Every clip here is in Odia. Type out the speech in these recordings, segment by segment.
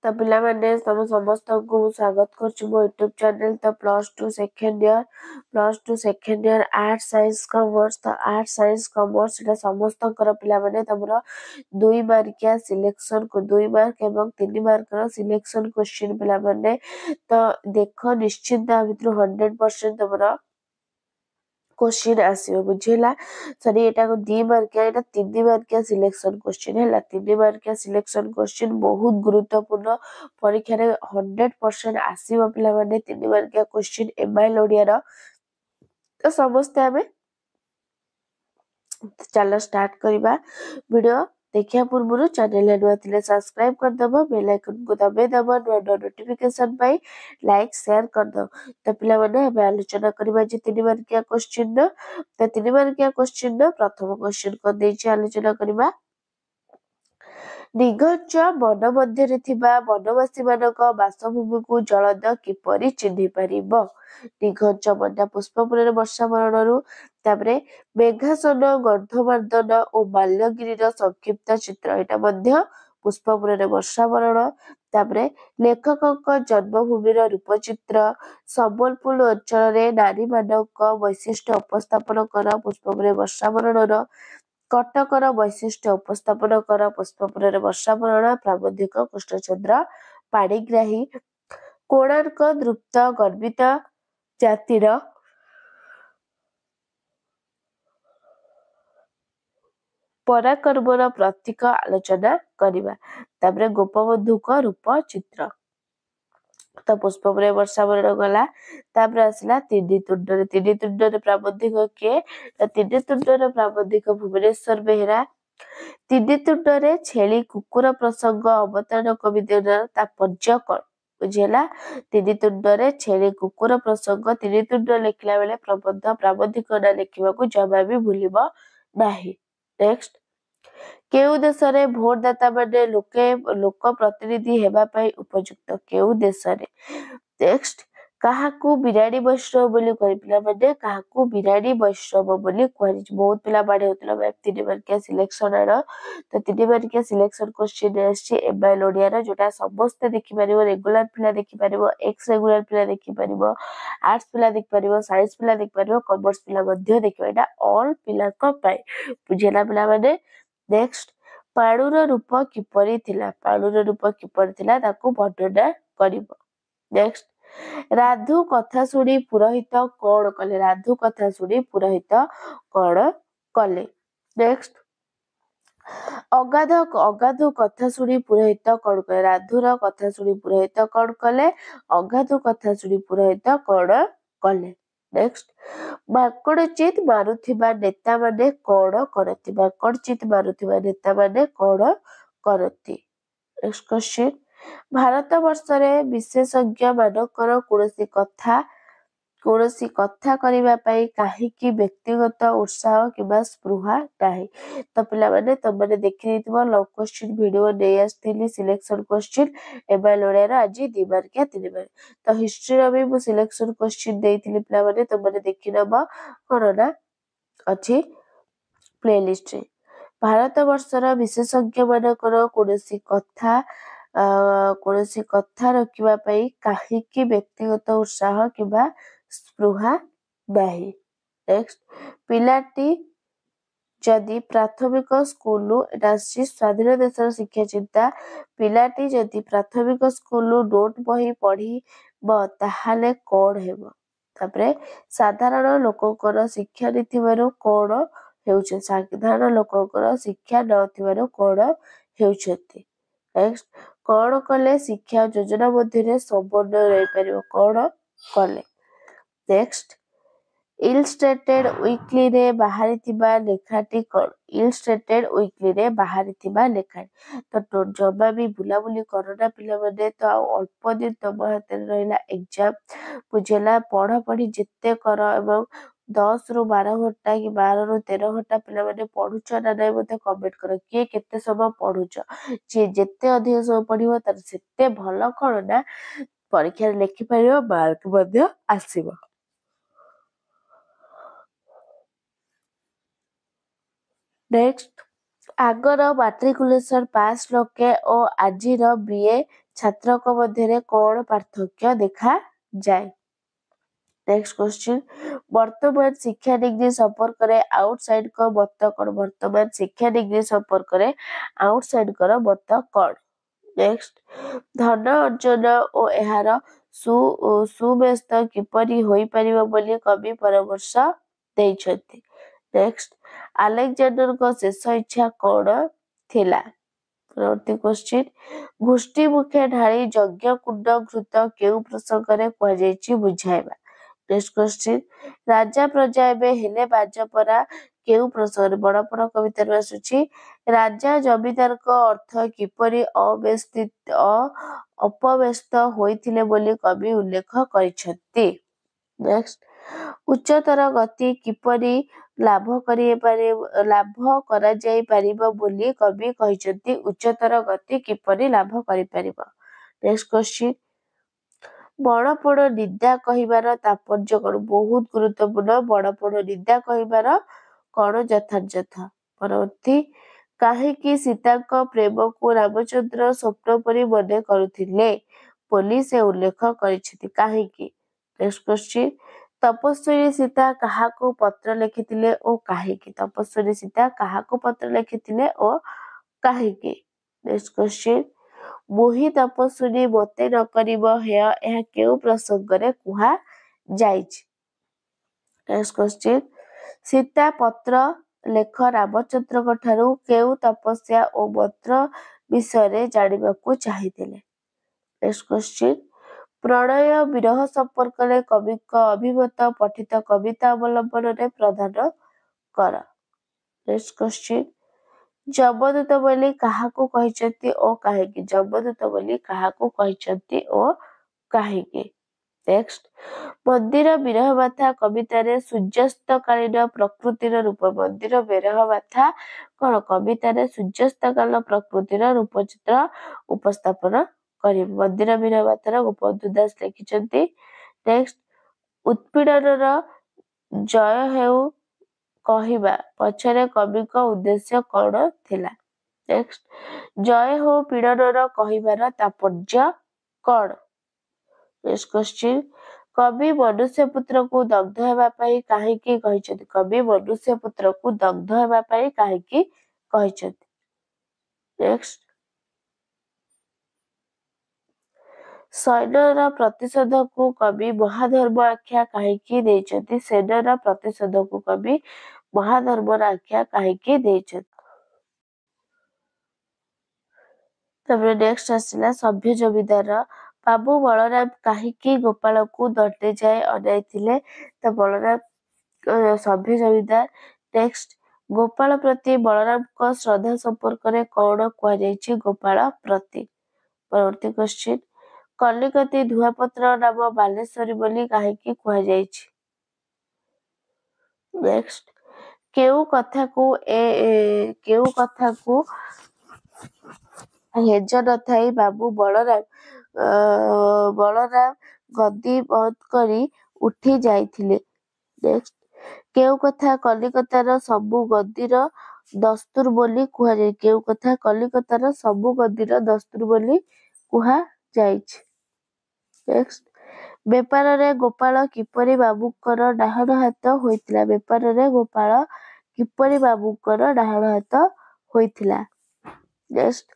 तो पिला माने तम समस्त को स्वागत करछु मो यूट्यूब चैनल। तो plus two second year art science commerce. तो आर्ट साइंस कॉमर्स एटा समस्त पिला माने तमरो 2 मार्किया सिलेक्शन को 2 मार्क एवं 3 मार्क रो सिलेक्शन क्वेश्चन पिला माने। तो देखो निश्चित आ भितर 100% तमरो क्वेश्चन आसीबो बुझिला। सॉरी एटा को 2 मार्किया एटा 3 मार्किया सिलेक्शन क्वेश्चन हैला। 3 मार्किया सिलेक्शन क्वेश्चन बहुत गुरुत्वपूर्ण परीक्षा रे 100% आसीबो पिला माने 3 मार्किया क्वेश्चन एमआईएल ओडिया रो। तो समस्त हमें चलो स्टार्ट करिबा वीडियो। देखिया पूर्व चैनल नुआ थिले सब्सक्राइब कर दबो, बेल आइकन को दबे दबो, नोटिफिकेशन पाई लाइक शेयर कर दो। तो पिला माने हमें आलोचना करबा जे 3 मार्किया क्वेश्चन न। तो 3 मार्किया क्वेश्चन न प्रथम क्वेश्चन को देछि आलोचना करबा। निघଞ୍ଚ वन मध्य थिबा वनवासी मानक बासभूमि को जलद किपरि चिन्हि परिबो। निघଞ୍ଚ बन्या पुष्पपुर वर्षा मरणरू तापरे मेघासन गंधमार्दन और माल्यगिरीर संक्षिप्त चित्र एटा मध्य पुष्पपुर वर्षा मरण। तापरे लेखक जन्मभूमि रूपचित्र संबलपुर अंचल नारी मानक वैशिष्ट्य उपस्थापन कर पुष्पपुर वर्षा मरणर। कटकर वैशिष्ट्य उपस्थापन कर पुष्पपुर वर्षा मरण प्राबंधिक कृष्णचंद्र पाणिग्राही। कोणार्क दृप्त गर्वित जातिर पराक्रमर प्रतीक आलोचना करबा। तापरे गोपबंधुक रूप चित्र। तो पुष्पपुर वर्षा मरण गला। तापरे आसला तिनी तुंडरे प्राबंधिक के तिनी तुंडर प्राबंधिक भुवनेश्वर बेहेरा। तिनी तुंडरे छेली कुकुर प्रसंग अवतरण कविदेव तात्पर्य कौन बुझेला। तिनी तुंडरे छेली कुकुर प्रसंग तिनी तुंड लिखला बेले प्रबंध प्राबंधिक ना लिखिबा को जमा भी भूलिबो नाही। नेक्स्ट केउ देश रे भोट दाता माने लोक प्रतिनिधि हेबा पई उपयुक्त केउ देश रे। नेक्स्ट काहाकू बिराड़ी वैष्णव बोली कहि पिला माने काहाकू बिराड़ी वैष्णव बोली कहि। बहुत पिला बाडे होतला मैथ 3 मार्किया सिलेक्शन आरो। तो 3 मार्किया सिलेक्शन क्वेश्चन आछि एमआईएल ओडिया रो जोटा समस्त देखि परिबो। रेगुलर पिला देखि परिबो, एक्स रेगुलर पिला देखि परिबो, आर्ट्स पिला देखि परिबो, साइंस पिला देखि परिबो, कॉमर्स पिला मध्ये देखिबो। एटा ऑल पिला को पाई बुझेला पिला माने। नेक्स्ट पाणुर रूप किपरि थिला पाणुर रूप किपरि थिला ताकू वर्णना करिवो। नेक्स्ट राधु कथा सुनी पुरोहित कोण कले राधु कथा सुनी पुरोहित कोण कले। नेक्स्ट अगाधु कथा सुनी पुरोहित कोण कले राधुर कथा सुनी पुरोहित कोण कले अगाधु कथा सुनी पुरोहित कोण कले। नेक्स्ट माकड़चित मारुथिबा नेता माने कोण करती माकड़चित मारुथिबा नेता माने कोण करती। नेक्स्ट क्वेश्चन भारत वर्ष रे विशेषज्ञ मानकर कौनसी कथा करिबा पई काहेकि व्यक्तिगत उत्साह किबा स्पृहा नाही। तो पिला माने तमने देखि दितबो लव क्वेश्चन वीडियो नै आस्थिली सिलेक्शन क्वेश्चन एमआईएल ओडिया रो आज 2 मार्किया 3 मार्क। तो हिस्ट्री रो भी मु सिलेक्शन क्वेश्चन देइथिली पिला माने तमने देखि नबो कोन ना अछि प्लेलिस्ट रे। भारत वर्ष रो विशेषज्ञ मानकर कौनसी कथा रखिबा पई काहेकि व्यक्तिगत उत्साह किबा स्पृहा नाही। नेक्स्ट पिलाटी जदि प्राथमिक स्कूल एटा स्वाधीन देशर शिक्षा चिंता पिलाटी जदि प्राथमिक स्कूल नोट बही पढ़ी ताहाले कोण हेबो। तापरे साधारण लोकंकर शिक्षा नथिबारु कोण हेउछ साधारण लोकंकर शिक्षा नथिबारु कोण हेउछथि। नेक्स्ट कोण कले शिक्षा योजना मध्ये समन्वय रहि परिबो कोण कले। नेक्स्ट इलस्ट्रेटेड वीकली रे बाहरी थिबा लेखाटी कोण इलस्ट्रेटेड वीकली रे बाहरी थिबा लेखाटी। तो जमा भी बुलाबुली करना पिला माने। तो अल्प दिन तम हाथ रहिला एग्जाम बुझेला पढ़ा पढ़ी जिते कर एवं 10 रु 12 घंटा कि 12 रु 13 घंटा पिला माने पढुछ ना नै मते कमेंट करो किए केते समय पढुछ। जे जेते अधिक समय पढिबो तार सेते भलो कोन ना परीक्षा रे लिखि परिबो मार्क मध्ये आसीबो। नेक्स्ट ଆଗର ମାଟ୍ରିକୁଲେସନ ପାସ୍ ଲୋକେ ଓ ଆଜିର ବିଏ ଛାତ୍ରଙ୍କ ମଧ୍ୟରେ କଣ ପାର୍ଥକ୍ୟ ଦେଖାଯାଏ? ନେକ୍ସଟ କ୍ୱେଶ୍ଚିନ୍, ବର୍ତ୍ତମାନ ଶିକ୍ଷା ଡିଗ୍ରୀ ସମ୍ପର୍କରେ ଆଉଟସାଇଡଙ୍କ ମତ କଣ? ବର୍ତ୍ତମାନ ଶିକ୍ଷା ଡିଗ୍ରୀ ସମ୍ପର୍କରେ ଆଉଟସାଇଡଙ୍କର ମତ କଣ? ନେକ୍ସଟ, ଧନ ଅର୍ଜନ ଓ ଏହାର ସୁବ୍ୟସ୍ତ କିପରି ହୋଇପାରିବ ବୋଲି କବି ପରାମର୍ଶ ଦେଇଛନ୍ତି? ନେକ୍ସଟ, ଆଲେକଜାଣ୍ଡରଙ୍କ ଶେଷ ଇଚ୍ଛା କଣ ଥିଲା? ପରବର୍ତ୍ତୀ କ୍ୱେଶ୍ଚିନ୍, ଗୋଷ୍ଠୀ ମୁଖେ ଢାଳି ଯଜ୍ଞ କୁଣ୍ଡ ଘୃତ କେଉଁ ପ୍ରସଙ୍ଗରେ କୁହାଯାଇଛି ବୁଝାଇବା? ନେକ୍ସଟ କ୍ୱେଶ୍ଚିନ୍, ରାଜା ପ୍ରଜା ଏବେ ହେଲେ ବାଜପରା କେଉଁ ପ୍ରସଙ୍ଗରେ? ବଡ ପଡ କବିତାରୁ ଆସୁଛି। ରାଜା ଜମିଦାରଙ୍କ ଅର୍ଥ କିପରି ଅପବ୍ୟସ୍ତ ହୋଇଥିଲେ ବୋଲି କବି ଉଲ୍ଲେଖ କରିଛନ୍ତି? ନେକ୍ସଟ, ଉଚ୍ଚତର ଗତି କିପରି ଲାଭ କରାଯାଇ ପାରିବ ବୋଲି କବି କହିଛନ୍ତି? ଉଚ୍ଚତର ଗତି କିପରି ଲାଭ କରିପାରିବ? ନେକ୍ସଟ କ୍ୱେଶ୍ଚିନ୍, ବଡପଣ ନିନ୍ଦା କହିବାର ତାତ୍ପର୍ଯ୍ୟ କଣ? ବହୁତ ଗୁରୁତ୍ୱପୂର୍ଣ୍ଣ। ବଡପଣ ନିନ୍ଦା କହିବାର କଣ ଯଥାଯଥ? ପରବର୍ତ୍ତୀ, କାହିଁକି ସୀତାଙ୍କ ପ୍ରେମକୁ ରାମଚନ୍ଦ୍ର ସ୍ୱପ୍ନ ପରି ମନେ କରୁଥିଲେ ବୋଲି ସେ ଉଲ୍ଲେଖ କରିଛନ୍ତି? କାହିଁକି? ନେକ୍ସଟ କ୍ୱେଶ୍ଚିନ୍, ତପସ୍ୱିନୀ ସୀତା କାହାକୁ ପତ୍ର ଲେଖିଥିଲେ ଓ କାହିଁକି? ତପସ୍ୱିନୀ ସୀତା କାହାକୁ ପତ୍ର ଲେଖିଥିଲେ ଓ କାହିଁକି? ନେକ୍ସଟ କ୍ୱେଶ୍ଚିନ୍, ମୋହି ତପସ୍ୱିନୀ ମୋତେ ନ କରିବ ହେୟ ଏହା କେଉଁ ପ୍ରସଙ୍ଗରେ କୁହାଯାଇଛି? ନେକ୍ସଟ କ୍ୱେଶ୍ଚିନ୍, ସୀତା ପତ୍ର ଲେଖ ରାମଚନ୍ଦ୍ରଙ୍କ ଠାରୁ କେଉଁ ତପସ୍ୟା ଓ ମନ୍ତ୍ର ବିଷୟରେ ଜାଣିବାକୁ ଚାହିଁଥିଲେ? ନେକ୍ସଟ କ୍ୱେଶ୍ଚିନ୍, ପ୍ରଣୟ ବିରହ ସମ୍ପର୍କରେ କବିଙ୍କ ଅଭିମତ ପଠିତ କବିତା ଅବଲମ୍ବନରେ ପ୍ରଦାନ କର। ନେକ୍ସଟ କ୍ୱେଶ୍ଚିନ୍, ଯମଦୂତ ବୋଲି କାହାକୁ କହିଛନ୍ତି ଓ କାହିଁକି? ଯମଦୂତ ବୋଲି କାହାକୁ କହିଛନ୍ତି ଓ କାହିଁକି? ନେକ୍ସଟ, ମନ୍ଦିର ବିରହଗାଥା କବିତାରେ ସୂର୍ଯ୍ୟାସ୍ତକାଳୀନ ପ୍ରକୃତିର ରୂପ। ମନ୍ଦିର ବିରହଗାଥା କଣ? କବିତାରେ ସୂର୍ଯ୍ୟାସ୍ତକାଳୀନ ପ୍ରକୃତିର ରୂପଚିତ୍ର ଉପସ୍ଥାପନ କରିବ। ମନ୍ଦିର ବିରହଗାଥାର ଗୋପବନ୍ଧୁ ଦାସ ଲେଖିଛନ୍ତି। ନେକ୍ସଟ, ଉତ୍ପୀଡ଼ନର ଜୟ ହେଉ କହିବା ପଛରେ କବିଙ୍କ ଉଦ୍ଦେଶ୍ୟ କଣ ଥିଲା? ନେକ୍ସଟ, ଜୟ ହେଉ ପୀଡ଼ନର କହିବାର ତାତ୍ପର୍ଯ୍ୟ କଣ? ନେକ୍ସଟ କ୍ୱେଶ୍ଚିନ୍, କବି ମନୁଷ୍ୟପୁତ୍ରକୁ ଦଗ୍ଧ ହେବା ପାଇଁ କାହିଁକି କହିଛନ୍ତି? କବି ମନୁଷ୍ୟପୁତ୍ରକୁ ଦଗ୍ଧ ହେବା ପାଇଁ କାହିଁକି କହିଛନ୍ତି? ନେକ୍ସଟ, ସୈନ୍ୟର ପ୍ରତିଶୋଧକୁ କବି ମହାଧର୍ମ ଆଖ୍ୟା କାହିଁକି ଦେଇଛନ୍ତି? ସୈନ୍ୟର ପ୍ରତିଶୋଧକୁ କବି ମହାଧର୍ମର ଆଖ୍ୟା କାହିଁକି ଦେଇଛନ୍ତି? ତାପରେ ନେକ୍ସଟ ଆସିଲା ସଭ୍ୟ ଜମିଦାର। ବାବୁ ବଳରାମ କାହିଁକି ଗୋପାଳକୁ ଦଣ୍ଡେ ଯାଏ ଅନାଇଥିଲେ? ତ ବଳରାମ ସଭ୍ୟ ଜମିଦାର। ନେକ୍ସଟ, ଗୋପାଳ ପ୍ରତି ବଳରାମଙ୍କ ଶ୍ରଦ୍ଧା ସମ୍ପର୍କରେ କଣ କୁହାଯାଇଛି ଗୋପାଳ ପ୍ରତି? ପରବର୍ତ୍ତୀ କ୍ୱେଶ୍ଚିନ୍, କଲିକତି ଧୁଆପତ୍ର ନାମ ବାଲେଶ୍ୱରୀ ବୋଲି କାହିଁକି କୁହାଯାଇଛି? ନେକ୍ସଟ, କେଉଁ କଥାକୁ ହେଜ ନଥାଇ ବାବୁ ବଳରାମ ଗଦି ବନ୍ଦ କରି ଉଠି ଯାଇଥିଲେ? ନେକ୍ସଟ, କେଉଁ କଥା କଲିକତାର ସବୁ ଗଦିର ଦସ୍ତୁର ବୋଲି କୁହାଯାଏ? କେଉଁ କଥା କଲିକତାର ସବୁ ଗଦିର ଦସ୍ତୁର ବୋଲି କୁହାଯାଇଛି? ନେକ୍ସଟ, ବେପାରରେ ଗୋପାଳ କିପରି ବାବୁଙ୍କର ଡାହାଣ ହାତ ହୋଇଥିଲା? ବେପାରରେ ଗୋପାଳ କିପରି ବାବୁଙ୍କର ଡାହାଣ ହାତ ହୋଇଥିଲା? ନେକ୍ସଟ,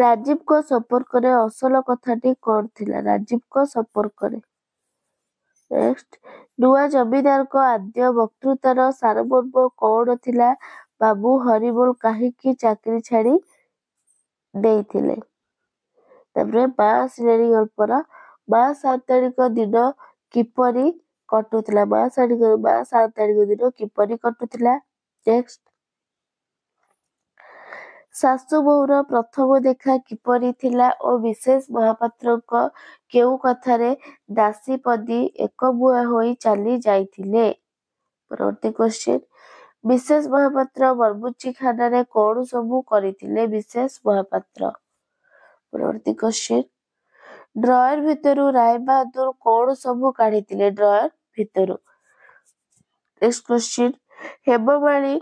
ରାଜୀବଙ୍କ ସମ୍ପର୍କରେ ଅସଲ କଥାଟି କଣ ଥିଲା? ରାଜୀବଙ୍କ ସମ୍ପର୍କରେ। ନେକ୍ସଟ, ନୂଆ ଜମିଦାରଙ୍କ ଆଦ୍ୟ ବକ୍ତୃତାର ସାରମର୍ମ କଣ ଥିଲା? ବାବୁ ହରିବୋଲ କାହିଁକି ଚାକିରି ଛାଡ଼ି ଦେଇଥିଲେ? ତାପରେ ମା ଆସିଲାଣି ଗଳ୍ପର। ମା ସାଆନ୍ତାଣୀଙ୍କ ଦିନ କିପରି କଟୁଥିଲା? ମା ସାଆନ୍ତାଣୀଙ୍କ ଦିନ କିପରି କଟୁଥିଲା? ନେକ୍ସଟ, ଶାଶୁ ବୋହୂର ପ୍ରଥମ ଦେଖା କିପରି ଥିଲା ଓ ବିଶେଷ ମହାପାତ୍ରଙ୍କ କେଉଁ କଥାରେ ଦାସୀପଦୀ ଏକମୁହାଁ ହୋଇ ଚାଲି ଯାଇଥିଲେ? ପରବର୍ତ୍ତୀ କ୍ୱେଶ୍ଚିନ୍, ବିଶେଷ ମହାପାତ୍ର ବରମୁଚିଖାନାରେ କଣ ସବୁ କରିଥିଲେ? ବିଶେଷ ମହାପାତ୍ର। ପରବର୍ତ୍ତୀ କ୍ୱେଶ୍ଚିନ୍, ଡ୍ରୟର ଭିତରୁ ରାୟବାହାଦୁର କଣ ସବୁ କାଢିଥିଲେ? ଡ୍ରୟର ଭିତରୁ। ନେକ୍ସଟ କ୍ୱେଶ୍ଚିନ୍, ହେମମାଳୀ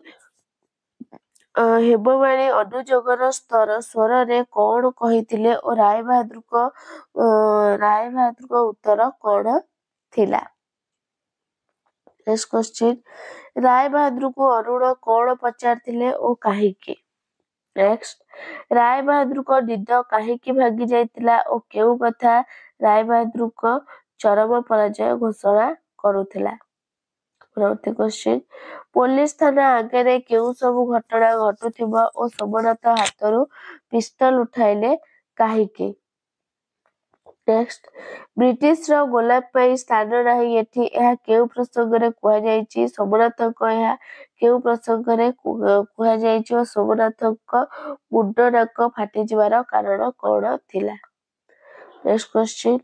ହେବବାଣୀ ଅନୁଯୋଗର ସ୍ୱରରେ କଣ କହିଥିଲେ ଓ ରାୟବାହାଦୁରଙ୍କ ଉତ୍ତର କଣ ଥିଲା? ନେକ୍ସଟ କ୍ୱେଶ୍ଚିନ୍, ରାୟବାହାଦୁରଙ୍କୁ ଅରୁଣ କଣ ପଚାରିଥିଲେ ଓ କାହିଁକି? ନେକ୍ସଟ, ରାୟବାହାଦୁରଙ୍କ ନିଦ କାହିଁକି ଭାଙ୍ଗି ଯାଇଥିଲା ଓ କେଉଁ କଥା ରାୟବାହାଦୁରଙ୍କ ଚରମ ପରାଜୟ ଘୋଷଣା କରୁଥିଲା? ପରବର୍ତ୍ତୀ କ୍ୱେଶ୍ଚିନ୍, ପୋଲିସ ଥାନା ଆଗରେ କେଉଁ ସବୁ ଘଟଣା ଘଟୁଥିବ ଓ ସୋମନାଥ ହାତରୁ ପିସ୍ତଲ ଉଠାଇଲେ କାହିଁକି? ନେକ୍ସଟ, ବ୍ରିଟିଶର ଗୋଲାପ ପାଇଁ ସ୍ଥାନ ନାହିଁ ଏଠି, ଏହା କେଉଁ ପ୍ରସଙ୍ଗରେ କୁହାଯାଇଛି? ସୋମନାଥଙ୍କ ଏହା କେଉଁ ପ୍ରସଙ୍ଗରେ କୁହାଯାଇଛି ଓ ସୋମନାଥଙ୍କ ମୁଣ୍ଡ ନାକ ଫାଟିଯିବାର କାରଣ କଣ ଥିଲା? ନେକ୍ସଟ କ୍ୱେଶ୍ଚିନ୍,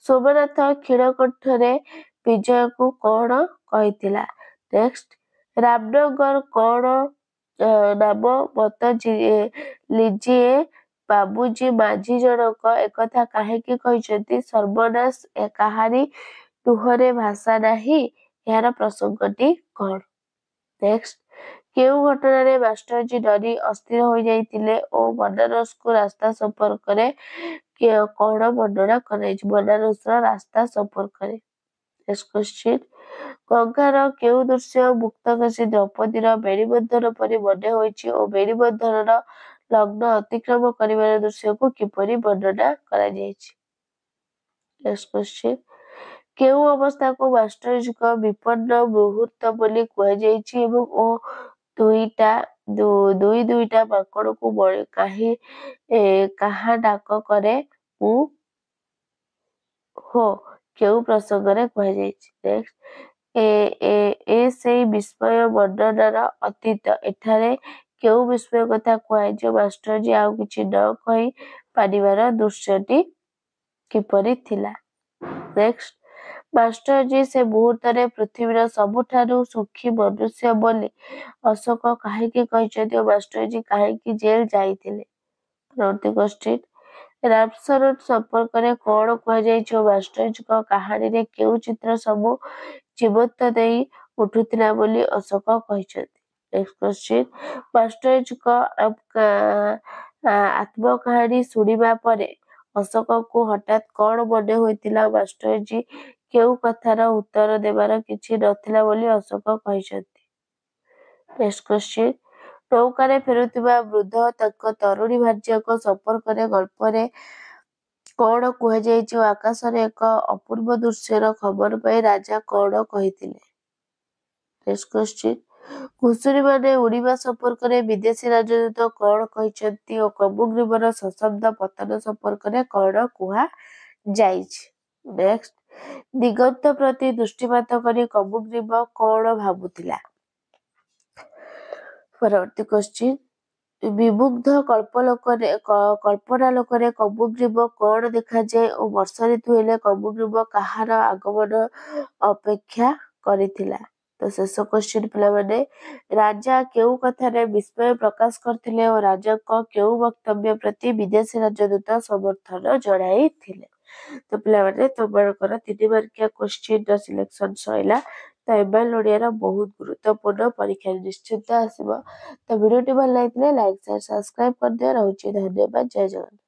ସୋମନାଥ କ୍ଷୀଣକଣ୍ଠରେ ବିଜୟକୁ କଣ କହିଥିଲା? ନେକ୍ସଟ, ରାମନଗର କଣ ନାମ ମତ ଲିଜିଏ ବାବୁଜୀ ମାଝୀ ଜଣକ ଏକଥା କାହିଁକି କହିଛନ୍ତି? ସର୍ବନାଶ କାହାରି ଲୁହରେ ଭାଷା ନାହିଁ, ଏହାର ପ୍ରସଙ୍ଗଟି କଣ? ନେକ୍ସଟ, କେଉଁ ଘଟଣାରେ ମାଷ୍ଟରଜୀ ଡରି ଅସ୍ଥିର ହୋଇଯାଇଥିଲେ ଓ ବନାରସକୁ ରାସ୍ତା ସମ୍ପର୍କରେ କଣ ବର୍ଣ୍ଣନା କରାଯାଇଛି? ବନାରସର ରାସ୍ତା ସମ୍ପର୍କରେ। ନେକ୍ସଟ କ୍ୱେଶ୍ଚିନ୍, ଗଙ୍ଗାର କେଉଁ ଦୃଶ୍ୟ ମୁକ୍ତକେଶୀ ଦ୍ରୌପଦୀର ବେଣୀବନ୍ଧନ ପରି ମନେ ହୋଇଛି ଓ ବେଣୀବନ୍ଧନର ଲଗ୍ନ ଅତିକ୍ରମ କରିବାର ଦୃଶ୍ୟକୁ କିପରି ବର୍ଣ୍ଣନା କରାଯାଇଛି? ନେକ୍ସଟ କ୍ୱେଶ୍ଚିନ୍, କେଉଁ ଅବସ୍ଥାକୁ ମାଷ୍ଟରଜୀଙ୍କ ବିପନ୍ନ ମୁହୂର୍ତ୍ତ ବୋଲି କୁହାଯାଇଛି ଏବଂ ଦୁଇଟା ମାଙ୍କଡକୁ କାହା ଡାକ କରେ ମୁଁ ହୋ କେଉଁ ପ୍ରସଙ୍ଗରେ କୁହାଯାଇଛି? ନେକ୍ସଟ, ସେଇ ବିସ୍ମୟ ବର୍ଣ୍ଣନାର ଅତୀତ, ଏଠାରେ କେଉଁ ବିସ୍ମୟ କଥା କୁହାଯାଇଛି ଓ ମାଷ୍ଟରଜୀ ଆଉ କିଛି ନ କହି ପାରିବାର ଦୃଶ୍ୟଟି କିପରି ଥିଲା? ନେକ୍ସଟ, ମାଷ୍ଟରଜୀ ସେ ମୁହୂର୍ତ୍ତରେ ପୃଥିବୀର ସବୁଠାରୁ ସୁଖୀ ମନୁଷ୍ୟ ବୋଲି ଅଶୋକ କାହିଁକି କହିଛନ୍ତି ଓ ମାଷ୍ଟରଜୀ କାହିଁକି ଜେଲ ଯାଇଥିଲେ? ପରବର୍ତ୍ତୀ କ୍ୱେଶ୍ଚିନ୍, ରାମସରୋଜ ସମ୍ପର୍କରେ କଣ କୁହାଯାଇଛି ଓ ମାଷ୍ଟରଜୀଙ୍କ କାହାଣୀରେ କେଉଁ ଚିତ୍ର ସବୁ ଜୀବନ୍ତ ଦେଇ ଉଠୁଥିଲା ବୋଲି ଅଶୋକ କହିଛନ୍ତି? ନେକ୍ସଟ କ୍ୱେଶ୍ଚିନ୍, ମାଷ୍ଟରଜୀଙ୍କ ଆତ୍ମକାହାଣୀ ଶୁଣିବା ପରେ ଅଶୋକଙ୍କୁ ହଠାତ୍ କଣ ମନେ ହୋଇଥିଲା ଓ ମାଷ୍ଟରଜୀ କେଉଁ କଥାର ଉତ୍ତର ଦେବାର କିଛି ନଥିଲା ବୋଲି ଅଶୋକ କହିଛନ୍ତି? ନେକ୍ସଟ କ୍ୱେଶ୍ଚିନ୍, ନୌକାରେ ଫେରୁଥିବା ବୃଦ୍ଧ ତାଙ୍କ ତରୁଣୀ ଭାର୍ଯ୍ୟାଙ୍କ ସମ୍ପର୍କରେ ଗଳ୍ପରେ କଣ କୁହାଯାଇଛି ଓ ଆକାଶରେ ଏକ ଅପୂର୍ବ ଦୃଶ୍ୟର ଖବର ପାଇ ରାଜା କଣ କହିଥିଲେ? ନେକ୍ସଟ କ୍ୱେଶ୍ଚିନ୍, ଘୁଷୁରିମାନେ ଉଡ଼ିବା ସମ୍ପର୍କରେ ବିଦେଶୀ ରାଜଦୂତ କଣ କହିଛନ୍ତି ଓ କମୁଗ୍ରୀବର ସଶବ୍ଦ ପତନ ସମ୍ପର୍କରେ କଣ କୁହାଯାଇଛି? ନେକ୍ସଟ, ଦିଗନ୍ତ ପ୍ରତି ଦୃଷ୍ଟିପାତ କରି କମୁଗ୍ରୀବ କଣ ଭାବୁଥିଲା? ପରବର୍ତ୍ତୀ କ୍ୱେଶ୍ଚିନ୍, ବିମୁଗ୍ଧ କଳ୍ପନାଲୋକରେ କମୁଗ୍ରୀବ କଣ ଦେଖାଯାଏ ଓ ବର୍ଷା ଋତୁ ହେଲେ କମୁଗ୍ରୀବ କାହାର ଆଗମନ ଅପେକ୍ଷା କରିଥିଲା? ତ ଶେଷ କ୍ୱେଶ୍ଚିନ୍ ପିଲାମାନେ, ରାଜା କେଉଁ କଥାରେ ବିସ୍ମୟ ପ୍ରକାଶ କରିଥିଲେ ଓ ରାଜାଙ୍କ କେଉଁ ବକ୍ତବ୍ୟ ପ୍ରତି ବିଦେଶୀ ରାଜଦୂତ ସମର୍ଥନ ଜଣାଇଥିଲେ? ତ ପିଲାମାନେ ତମମାନଙ୍କର 3 ମାର୍କିଆ କ୍ୱେଶ୍ଚିନ୍ର ସିଲେକ୍ସନ ସରିଲା। ତ ଏମଏଲ୍ ଓଡ଼ିଆର ବହୁତ ଗୁରୁତ୍ୱପୂର୍ଣ୍ଣ ପରୀକ୍ଷାରେ ନିଶ୍ଚିନ୍ତ ଆସିବ। ତ ଭିଡ଼ିଓଟି ଭଲ ଲାଗିଥିଲେ ଲାଇକ୍ ସେୟାର ସବସ୍କ୍ରାଇବ କରିଦିଅ। ରହୁଛି, ଧନ୍ୟବାଦ, ଜୟ ଜଗନ୍ନାଥ।